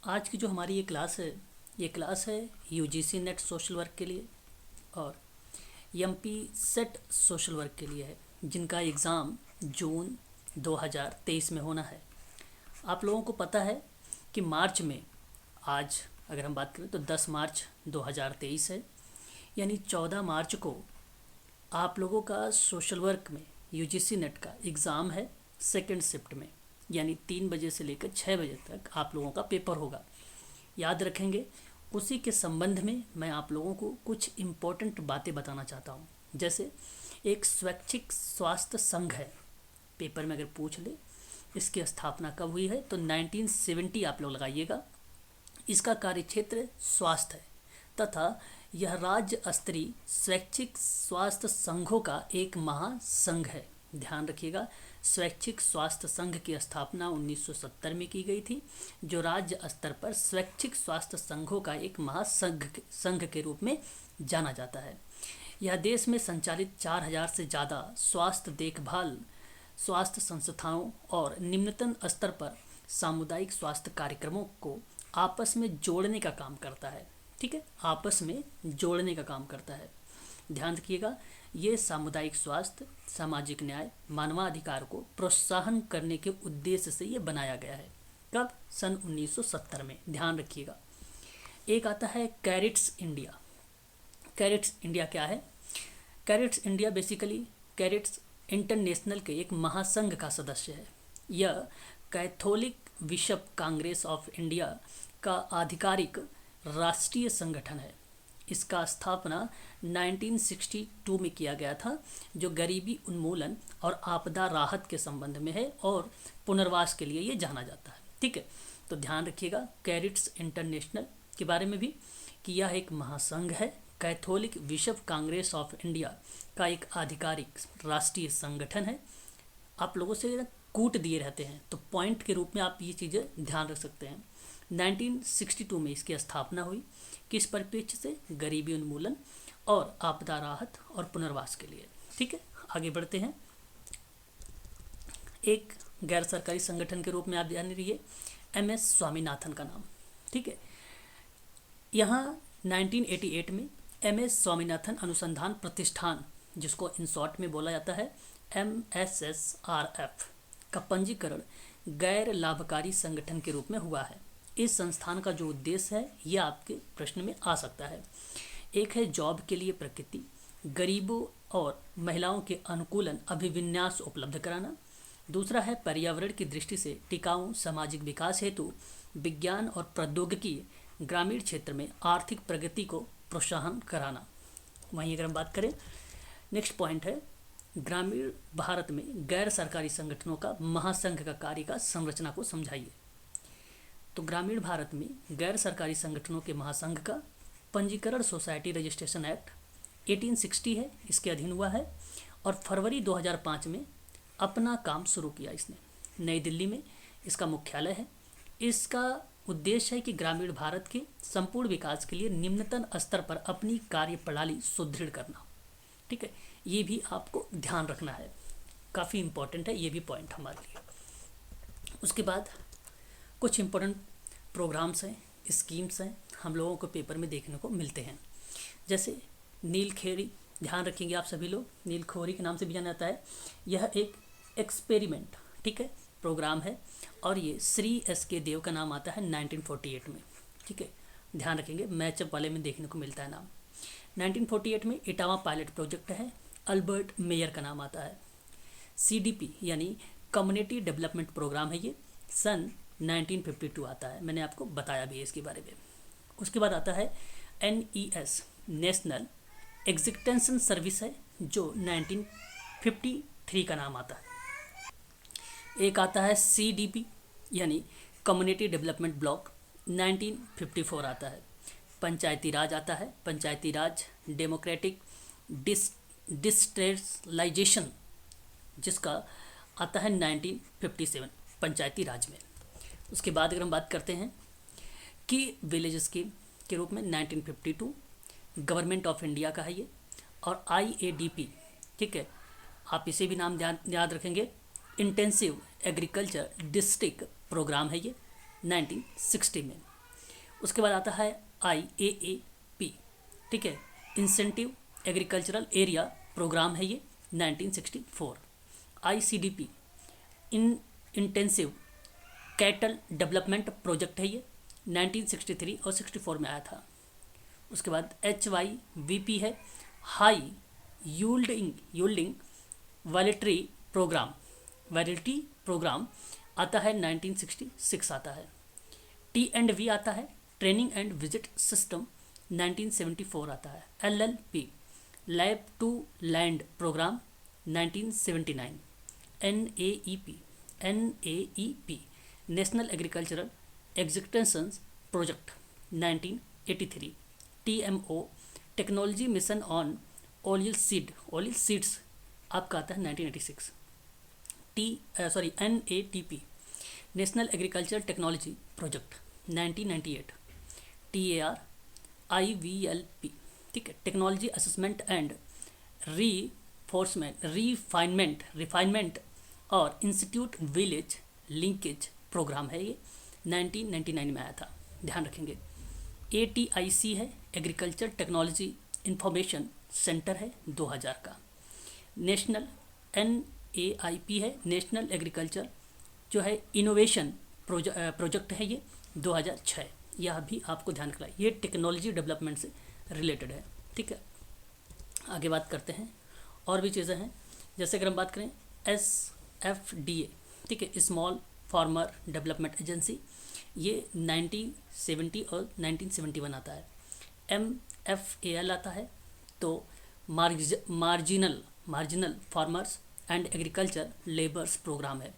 आज की जो हमारी ये क्लास है यूजीसी नेट सोशल वर्क के लिए और एमपी सेट सोशल वर्क के लिए है, जिनका एग्ज़ाम जून 2023 में होना है। आप लोगों को पता है कि मार्च में, आज अगर हम बात करें तो 10 मार्च 2023 है, यानी 14 मार्च को आप लोगों का सोशल वर्क में यूजीसी नेट का एग्ज़ाम है सेकेंड शिफ्ट में, यानी 3 बजे से लेकर 6 बजे तक आप लोगों का पेपर होगा। याद रखेंगे। उसी के संबंध में मैं आप लोगों को कुछ इम्पोर्टेंट बातें बताना चाहता हूँ। जैसे एक स्वैच्छिक स्वास्थ्य संघ है, पेपर में अगर पूछ ले इसकी स्थापना कब हुई है तो 1970 आप लोग लगाइएगा। इसका कार्यक्षेत्र स्वास्थ्य है तथा यह राज्य स्तरीय स्वैच्छिक स्वास्थ्य संघों का एक महासंघ है। ध्यान रखिएगा, स्वैच्छिक स्वास्थ्य संघ की स्थापना 1970 में की गई थी, जो राज्य स्तर पर स्वैच्छिक स्वास्थ्य संघों का एक महासंघ के रूप में जाना जाता है। यह देश में संचालित 4000 से ज़्यादा स्वास्थ्य देखभाल स्वास्थ्य संस्थाओं और निम्नतम स्तर पर सामुदायिक स्वास्थ्य कार्यक्रमों को आपस में जोड़ने का काम करता है। ठीक है, आपस में जोड़ने का काम करता है। ध्यान रखिएगा, ये सामुदायिक स्वास्थ्य, सामाजिक न्याय, मानवाधिकार को प्रोत्साहन करने के उद्देश्य से ये बनाया गया है। कब? सन 1970 में। ध्यान रखिएगा। एक आता है कैडेट्स इंडिया। कैडेट्स इंडिया क्या है? Cadets India basically cadets international के एक महासंघ का सदस्य है। यह Catholic bishop Congress of India का आधिकारिक राष्ट्रीय संगठन है। इसका स्थापना 1962 में किया गया था, जो गरीबी उन्मूलन और आपदा राहत के संबंध में है और पुनर्वास के लिए ये जाना जाता है। ठीक है, तो ध्यान रखिएगा कैडेट्स इंटरनेशनल के बारे में भी कि यह एक महासंघ है, Catholic bishop Congress of India का एक आधिकारिक राष्ट्रीय संगठन है। आप लोगों से कूट दिए रहते हैं तो पॉइंट के रूप में आप ये चीज़ें ध्यान रख सकते हैं। 1962 में इसकी स्थापना हुई, किस परिप्रेक्ष्य से? गरीबी उन्मूलन और आपदा राहत और पुनर्वास के लिए। ठीक है, आगे बढ़ते हैं। एक गैर सरकारी संगठन के रूप में आप जान रहिए MS स्वामीनाथन का नाम। ठीक है, यहाँ 1988 में MS स्वामीनाथन अनुसंधान प्रतिष्ठान, जिसको इन शॉर्ट में बोला जाता है MSSRF, का पंजीकरण गैर लाभकारी संगठन के रूप में हुआ है। इस संस्थान का जो उद्देश्य है यह आपके प्रश्न में आ सकता है। एक है जॉब के लिए प्रकृति, गरीबों और महिलाओं के अनुकूलन अभिविन्यास उपलब्ध कराना। दूसरा है पर्यावरण की दृष्टि से टिकाऊ सामाजिक विकास हेतु विज्ञान और प्रौद्योगिकी ग्रामीण क्षेत्र में आर्थिक प्रगति को प्रोत्साहन कराना। वहीं अगर हम बात करें, नेक्स्ट पॉइंट है ग्रामीण भारत में गैर सरकारी संगठनों का महासंघ का कार्य का संरचना को समझाइए। तो ग्रामीण भारत में गैर सरकारी संगठनों के महासंघ का पंजीकरण सोसाइटी रजिस्ट्रेशन एक्ट 1860 है, इसके अधीन हुआ है और फरवरी 2005 में अपना काम शुरू किया इसने। नई दिल्ली में इसका मुख्यालय है। इसका उद्देश्य है कि ग्रामीण भारत के संपूर्ण विकास के लिए निम्नतम स्तर पर अपनी कार्य प्रणाली सुदृढ़ करना। ठीक है, ये भी आपको ध्यान रखना है, काफ़ी इम्पोर्टेंट है ये भी पॉइंट हमारे लिए। उसके बाद कुछ इम्पोर्टेंट प्रोग्राम्स हैं, स्कीम्स हैं, हम लोगों को पेपर में देखने को मिलते हैं। जैसे नीलखेड़ी, ध्यान रखेंगे आप सभी लोग, नीलखोरी के नाम से भी जाना जाता है। यह एक एक्सपेरिमेंट, ठीक है, प्रोग्राम है और ये श्री SK देव का नाम आता है 1948 में। ठीक है, ध्यान रखेंगे, मैचअप वाले में देखने को मिलता है नाम। 1948 में इटावा पायलट प्रोजेक्ट है, अल्बर्ट मेयर का नाम आता है। CDP यानी कम्युनिटी डेवलपमेंट प्रोग्राम है, ये सन 1952 आता है, मैंने आपको बताया भी है इसके बारे में। उसके बाद आता है NES नेशनल एग्जीक्यूशन सर्विस है, जो 1953 का नाम आता है। एक आता है CDP यानी कम्युनिटी डेवलपमेंट ब्लॉक, 1954 आता है। पंचायती राज आता है, पंचायती राज डेमोक्रेटिक डिस्ट्रेलाइजेशन, जिसका आता है 1957 पंचायती राज में। उसके बाद अगर हम बात करते हैं कि विलेज स्कीम के रूप में 1952 गवर्नमेंट ऑफ इंडिया का है ये, और IADP, ठीक है, आप इसे भी नाम याद रखेंगे, इंटेंसिव एग्रीकल्चर डिस्ट्रिक्ट प्रोग्राम है ये 1960 में। उसके बाद आता है IAAP, ठीक है, इंसेंटिव एग्रीकल्चरल एरिया प्रोग्राम है ये 1964। ICDP इन इंटेंसिव कैटल डेवलपमेंट प्रोजेक्ट है ये 1963 और 64 में आया था। उसके बाद HYVP है हाई यील्डिंग वैलिडिटी प्रोग्राम आता है 1966 आता है। T&V आता है ट्रेनिंग एंड विजिट सिस्टम 1974 आता है। LLP lab to land programme 1979। NAEP national agricultural extension project 1983। TMO technology mission on oil seeds आपका आता है 1986। NATP national agriculture technology project 1998। TAR IVLP, ठीक है, टेक्नोलॉजी असेसमेंट एंड रिफाइनमेंट और institute village linkage programme है ये 1999 में आया था, ध्यान रखेंगे। ATIC है एग्रीकल्चर टेक्नोलॉजी इंफॉर्मेशन सेंटर है 2000 का। नेशनल NAIP है नेशनल एग्रीकल्चर जो है इनोवेशन प्रोजेक्ट है ये 2006। यह भी आपको ध्यान रखना है, ये टेक्नोलॉजी डेवलपमेंट से रिलेटेड है, ठीक है। आगे बात करते हैं, और भी चीज़ें हैं, जैसे अगर हम बात करें SFDA, ठीक है, स्मॉल फार्मर डेवलपमेंट एजेंसी, ये 1970 और 1971 आता है। MFAL आता है तो marginal farmers and agriculture labours programme है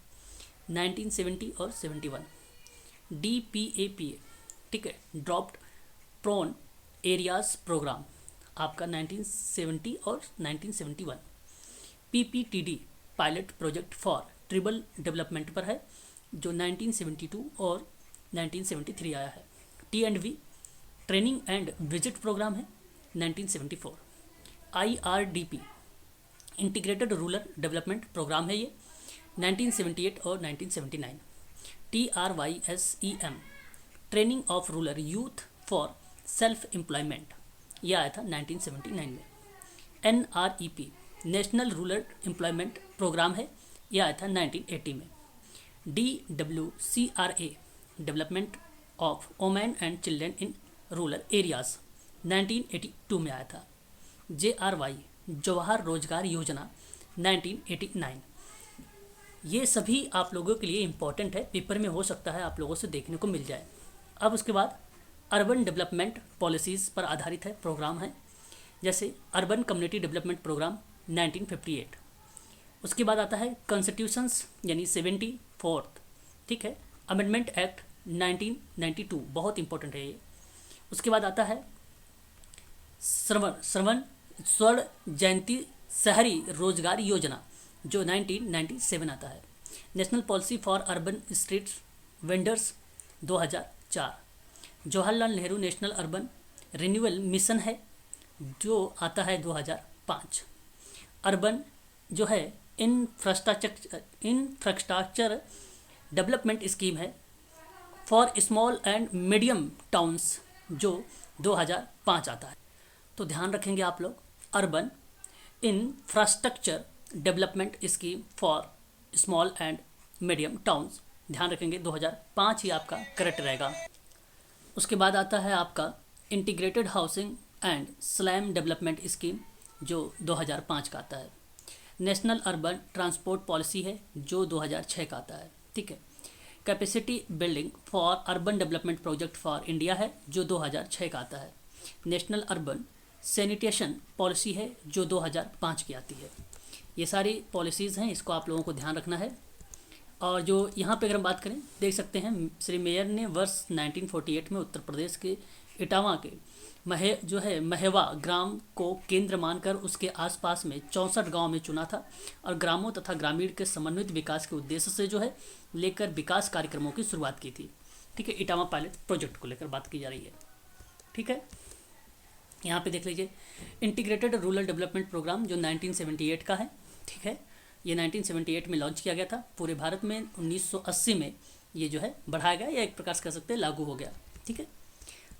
1970 और 71। DPAPA, ठीक है, ड्रॉप्ड प्रोन एरियाज प्रोग्राम आपका 1970 और 1971। PPTD pilot project for tribal development पर है जो 1972 और 1973 आया है। T&V training and visit programme है 1974। IRDP integrated rural development programme है ये 1978 और 1979। TRYSEM training of rural youth for self employment, यह आया था 1979 में। NREP national rural employment programme है, यह आया था 1980 में। DWCRA development of women and children in rural areas 1982 में आया था। JRY जवाहर रोजगार योजना 1989। ये सभी आप लोगों के लिए इम्पोर्टेंट है, पेपर में हो सकता है आप लोगों से देखने को मिल जाए। अब उसके बाद अर्बन डेवलपमेंट पॉलिसीज़ पर आधारित है प्रोग्राम है, जैसे अर्बन कम्युनिटी डेवलपमेंट प्रोग्राम 1958। उसके बाद आता है कॉन्स्टिट्यूशंस यानी 74, ठीक है, अमेंडमेंट एक्ट 1992, बहुत इंपॉर्टेंट है ये। उसके बाद आता है स्वर्ण जयंती शहरी रोजगार योजना जो 1997 आता है। National policy for urban street vendors 2004। Jawaharlal Nehru national urban renewal mission है जो आता है 2005। अर्बन जो है इंफ्रास्ट्रक्चर डेवलपमेंट स्कीम है for small and medium towns जो 2005 आता है। तो ध्यान रखेंगे आप लोग, urban infrastructure development scheme for small and medium towns, ध्यान रखेंगे 2005 ही आपका करेक्ट रहेगा। उसके बाद आता है आपका integrated housing and slam development scheme जो 2005 का आता है। नेशनल अर्बन ट्रांसपोर्ट पॉलिसी है जो 2006 का आता है, ठीक है। Capacity building for urban development project for India है जो 2006 का आता है। नेशनल अर्बन सैनिटेशन पॉलिसी है जो 2005 की आती है। ये सारी पॉलिसीज़ हैं, इसको आप लोगों को ध्यान रखना है। और जो यहाँ पे अगर हम बात करें, देख सकते हैं श्री मेयर ने वर्ष 1948 में उत्तर प्रदेश के इटावा के महेवा ग्राम को केंद्र मानकर उसके आसपास में 64 गांव में चुना था और ग्रामों तथा ग्रामीण के समन्वित विकास के उद्देश्य से जो है लेकर विकास कार्यक्रमों की शुरुआत की थी, ठीक है। इटावा पायलट प्रोजेक्ट को लेकर बात की जा रही है, ठीक है। यहाँ पे देख लीजिए इंटीग्रेटेड रूरल डेवलपमेंट प्रोग्राम जो 1978 का है, ठीक है। ये 1978 में लॉन्च किया गया था पूरे भारत में। 1980 में ये जो है बढ़ाया गया या एक प्रकार से कह सकते हैं लागू हो गया, ठीक है।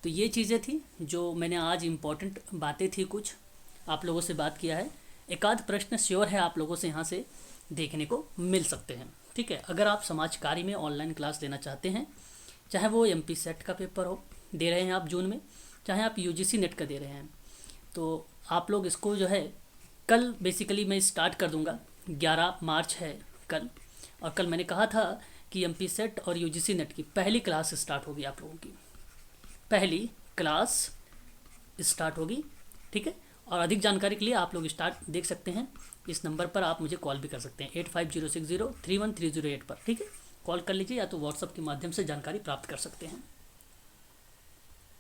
तो ये चीज़ें थी जो मैंने आज इम्पोर्टेंट बातें थी, कुछ आप लोगों से बात किया है। एक आध प्रश्न श्योर है आप लोगों से यहाँ से देखने को मिल सकते हैं। ठीक है, अगर आप समाज कार्य में ऑनलाइन क्लास लेना चाहते हैं, चाहे वो एमपी सेट का पेपर हो दे रहे हैं आप जून में, चाहे आप यूजीसी नेट का दे रहे हैं, तो आप लोग इसको जो है कल बेसिकली मैं स्टार्ट कर दूंगा। 11 मार्च है कल, और कल मैंने कहा था कि एमपी सेट और यूजीसी नेट की पहली क्लास स्टार्ट होगी, आप लोगों की पहली क्लास स्टार्ट होगी। ठीक है, और अधिक जानकारी के लिए आप लोग स्टार्ट देख सकते हैं, इस नंबर पर आप मुझे कॉल भी कर सकते हैं 8506031308 पर। ठीक है, कॉल कर लीजिए या तो व्हाट्सएप के माध्यम से जानकारी प्राप्त कर सकते हैं।